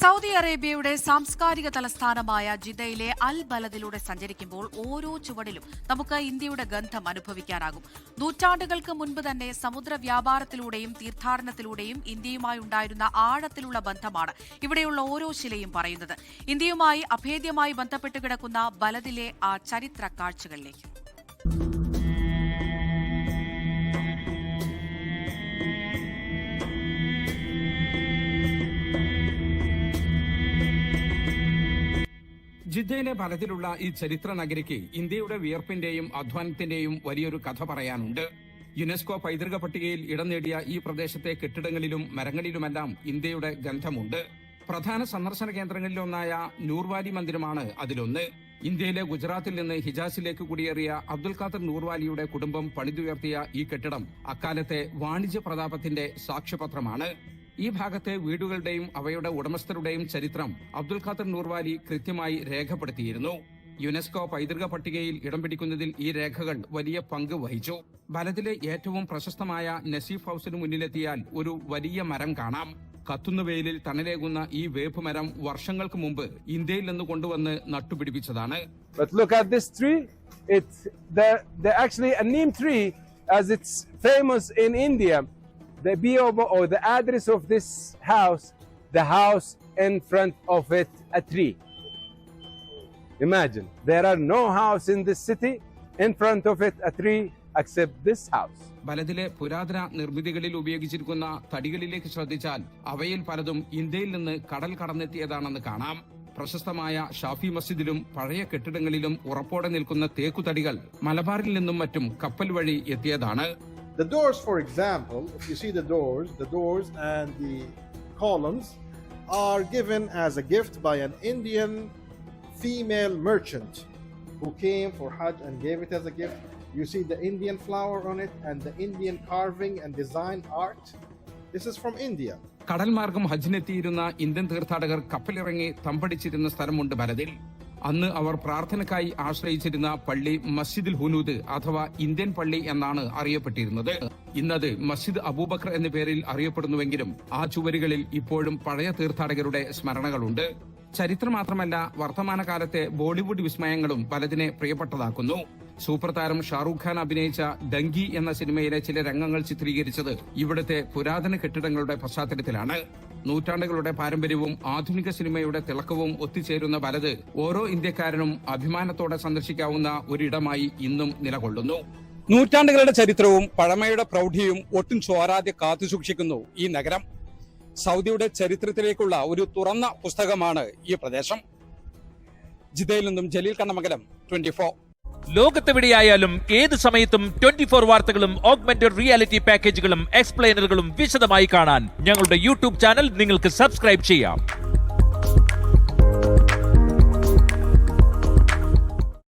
Saudi അറേബ്യയുടെ സാംസ്കാരിക തലസ്ഥാനമായ ജിദ്ദയിലെ അൽ ബലദിലൂടെ സഞ്ചരിക്കുമ്പോൾ ഓരോ ചുവടിലും നമുക്ക് ഇന്ത്യയുടെ ഗന്ധം അനുഭവിക്കാനാകും. നൂറ്റാണ്ടുകൾക്ക് മുൻപ് തന്നെ സമുദ്ര വ്യാപാരത്തിലൂടെയും തീർത്ഥാടനത്തിലൂടെയും ഇന്ത്യയുമായി ഉണ്ടായിരുന്ന ആഴത്തിലുള്ള ബന്ധമാണ് ഇവിടെയുള്ള ഓരോ ശിലയും പറയുന്നത്. ഇന്ത്യയുമായി അഭേദ്യമായി ബന്ധപ്പെട്ട് കിടക്കുന്ന ബലദിലെ ആ ചരിത്ര കാഴ്ചകളിലേക്ക്. ജിദ്ദയിലെ ബലദിലുള്ള ഈ ചരിത്ര നഗരിക്ക് ഇന്ത്യയുടെ വിയർപ്പിന്റെയും അധ്വാനത്തിന്റെയും വലിയൊരു കഥ പറയാനുണ്ട്. യുനെസ്കോ പൈതൃക പട്ടികയിൽ ഇടം നേടിയ ഈ പ്രദേശത്തെ കെട്ടിടങ്ങളിലും മരങ്ങളിലുമെല്ലാം ഇന്ത്യയുടെ ഗന്ധമുണ്ട്. പ്രധാന സന്ദർശന കേന്ദ്രങ്ങളിലൊന്നായ നൂർവാലി മന്ദിരമാണ് അതിലൊന്ന്. ഇന്ത്യയിലെ ഗുജറാത്തിൽ നിന്ന് ഹിജാസിലേക്ക് കുടിയേറിയ അബ്ദുൽ ഖാദർ നൂർവാലിയുടെ കുടുംബം പണിതുയർത്തിയ ഈ കെട്ടിടം അക്കാലത്തെ വാണിജ്യ പ്രതാപത്തിന്റെ സാക്ഷ്യപത്രമാണ്. ഈ ഭാഗത്തെ വീടുകളുടെയും അവയുടെ ഉടമസ്ഥരുടെയും ചരിത്രം അബ്ദുൽ ഖാദർ നൂർവാലി കൃത്യമായി രേഖപ്പെടുത്തിയിരുന്നു. യുനെസ്കോ പൈതൃക പട്ടികയിൽ ഇടം പിടിക്കുന്നതിൽ ഈ രേഖകൾ വലിയ പങ്ക് വഹിച്ചു. ബലദിലെ ഏറ്റവും പ്രശസ്തമായ നസീഫ് ഹൌസിന് മുന്നിലെത്തിയാൽ ഒരു വലിയ മരം കാണാം. കത്തുന്ന വെയിലിൽ തണലേകുന്ന ഈ വേപ്പ് മരം വർഷങ്ങൾക്ക് മുമ്പ് ഇന്ത്യയിൽ നിന്ന് കൊണ്ടുവന്ന് നട്ടുപിടിപ്പിച്ചതാണ്. But look at this tree. It's the actually a neem tree, as it's famous in India. The BO or the address of this house, the house in front of it, a tree. Imagine, there are no house in this city, in front of it a tree except this house. ബലദിലെ പുരാതന നിർമ്മിതികളിൽ ഉപയോഗിച്ചിരിക്കുന്ന തടികളിലേക്ക് ശ്രദ്ധിച്ചാൽ അവയിൽ പലതും ഇന്ത്യയിൽ നിന്ന് കടൽ കടന്നെത്തിയതാണെന്ന് കാണാം. പ്രശസ്തമായ ഷാഫി മസ്ജിദിലും പഴയ കെട്ടിടങ്ങളിലും ഉറപ്പോടെ നിൽക്കുന്ന തേക്കുതടികൾ മലബാറിൽ നിന്നും മറ്റും കപ്പൽ വഴി എത്തിയതാണ്. The doors, for example, if you see the doors and the columns are given as a gift by an Indian female merchant who came for Hajj and gave it as a gift. You see the Indian flower on it and the Indian carving and design art. This is from India. കടൽ മാർഗം ഹജ്ജിനെത്തിയിരുന്ന Indian തീർത്ഥാടകർ കപ്പലിറങ്ങി തമ്പടിച്ചിരുന്ന സ്ഥലമുണ്ട് ബലദിൽ. അന്ന് അവർ പ്രാർത്ഥനയ്ക്കായി ആശ്രയിച്ചിരുന്ന പള്ളി മസ്ജിദുൽ ഹുനൂദ് അഥവാ Indian പള്ളി എന്നാണ് അറിയപ്പെട്ടിരുന്നത്. ഇന്നത് മസ്ജിദ് അബൂബക്കർ എന്ന പേരിൽ അറിയപ്പെടുന്നുവെങ്കിലും ആ ചുവരുകളിൽ ഇപ്പോഴും പഴയ തീർത്ഥാടകരുടെ സ്മരണകളുണ്ട്. ചരിത്രം മാത്രമല്ല, വർത്തമാനകാലത്തെ ബോളിവുഡ് വിസ്മയങ്ങളും ബലദിനെ പ്രിയപ്പെട്ടതാക്കുന്നു. സൂപ്പർ താരം ഷാറൂഖ് ഖാൻ അഭിനയിച്ച ഡങ്കി എന്ന സിനിമയിലെ ചില രംഗങ്ങൾ ചിത്രീകരിച്ചത് ഇവിടുത്തെ പുരാതന കെട്ടിടങ്ങളുടെ പശ്ചാത്തലത്തിലാണ്. നൂറ്റാണ്ടുകളുടെ പാരമ്പര്യവും ആധുനിക സിനിമയുടെ തിളക്കവും ഒത്തുചേരുന്ന ബലദ് ഓരോ ഇന്ത്യക്കാരനും അഭിമാനത്തോടെ സന്ദർശിക്കാവുന്ന ഒരിടമായി ഇന്നും നിലകൊള്ളുന്നു. നൂറ്റാണ്ടുകളുടെ ചരിത്രവും പഴമയുടെ പ്രൗഢിയും ഒട്ടും ചോരാതെ കാത്തുസൂക്ഷിക്കുന്നു ഈ നഗരം. സൗദിയുടെ ചരിത്രത്തിലേക്കുള്ള ഒരു തുറന്ന പുസ്തകമാണ് ഈ പ്രദേശം. ജിദ്ദയിൽ നിന്നും ജലീൽ കണ്ണമംഗലം, 24. ലോകത്തെവിടെയായാലും ഏത് സമയത്തും 24 വാർത്തകളും ഓഗ്മെന്റഡ് റിയാലിറ്റി പാക്കേജുകളും എക്സ്പ്ലെയിനറുകളും വിശദമായി കാണാൻ ഞങ്ങളുടെ യൂട്യൂബ് ചാനൽ നിങ്ങൾക്ക് സബ്സ്ക്രൈബ് ചെയ്യാം.